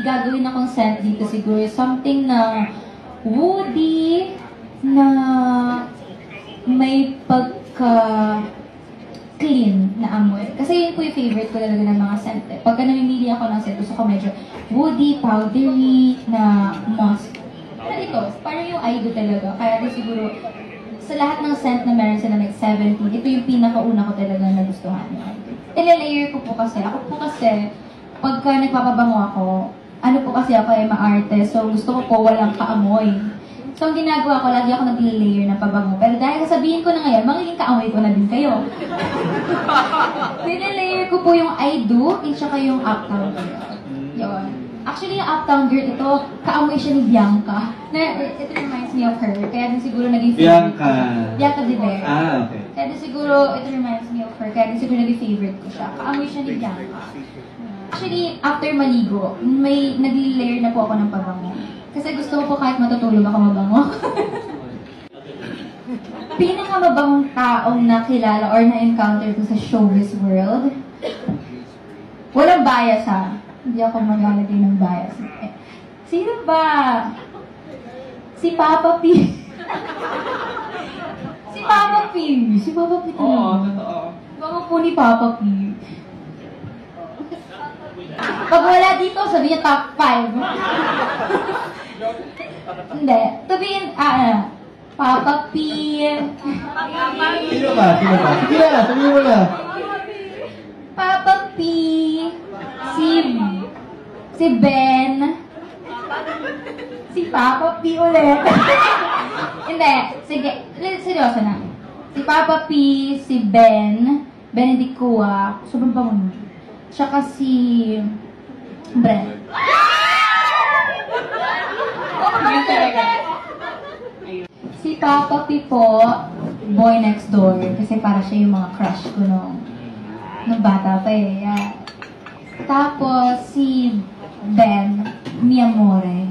gagawin akong scent dito siguro something na woody, na may pagka-clean na amoy. Kasi yun po yung favorite ko talaga ng mga scent. Pagka namimili ako ng scent, gusto ko medyo woody, powdery, na musk. Pero ito, parang yung I do talaga. Kaya din siguro, sa lahat ng scent na meron sila like 17, ito yung pinakauna ko talaga na gustuhan. Ilalayer ko po kasi. Ako po kasi, pagka nagpapabango ako, ano po kasi ako ay maarte, so gusto ko po walang kaamoy. So, ang ginagawa ko, lagi ako nag-layer ng pabango. Pero dahil sasabihin ko na ngayon, magiging kaamoy ko na din kayo. Pinalayer ko po yung I do, at saka yung Uptown Girl. Yun. Actually, yung Uptown Girl, ito, kaamoy siya ni Bianca. It reminds me of her. Kaya din siguro naging favorite ko. Bianca de Vera. Okay. Kaya din siguro, it reminds me of her. Kaya din siguro naging favorite ko siya. Kaamoy siya ni Bianca. Actually, after maligo, may nag-layer na po ako ng pabango. Kasi gusto ko po kahit matutulog ako mabango. Pinakamabangong taong nakilala or na-encounter ko sa showbiz world, walang bias ha. Hindi ako maglalagay ng bias. Sino ba? Si Papa P. Si Papa P. Si Papa P talaga. Oo, totoo. Bango po ni Papa P. Pag wala dito, sabi niya top 5. Hindi. Sabihin, Papa P. Sino ba? Sino ba? Sige na, sabihin mo na. Papa P. Si Ben. Si Papa P ulit. Hindi. Sige. Seryoso na. Si Papa P, si Ben, Benedict Cua, sobrang bango mo. Tsaka si Brent. Si Papa P po, boy next door. Kasi para siya yung mga crush ko nung bata pa eh. Yeah. Tapos si Ben, mi amore.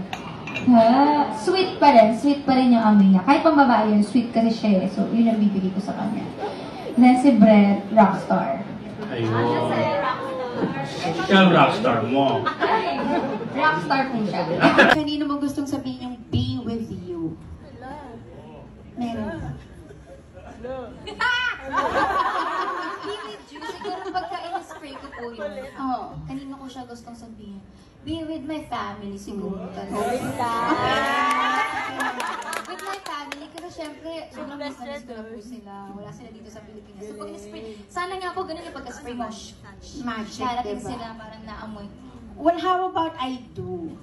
Sweet pa rin. Sweet pa rin yung amoy niya. Kahit pang babae yun, sweet kasi siya eh. So, yun ang bibigay ko sa kanya. Then si Brent, rockstar. Ayun. Siya ang rockstar mo. Rockstar po siya. Kanino mo gustong sabihin yung be with you? Meron. Be with you, siguro pagka in-spray ko po yun. Oo. Kanino ko siya gustong sabihin? Be with my family siguro. With my family, kasi syempre, sobrang miss na po sila. Wala sila dito sa Pilipinas. So pag in-spray, sana nga po ganun yung pagka-spray mo. Magic, Darating diba? sila parang naamoy. Well, how about I do?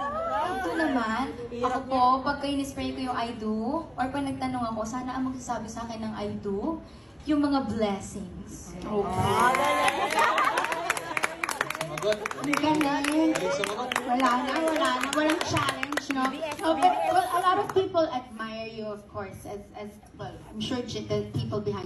Ito naman, ako po, pagka in-spray ko yung I do, or pag nagtanong ako, sana ang magsasabi sa akin ng I do, yung mga blessings. Galing. Walang challenge, no? Oh, but, well, a lot of people admire you, of course, as well, I'm sure the people behind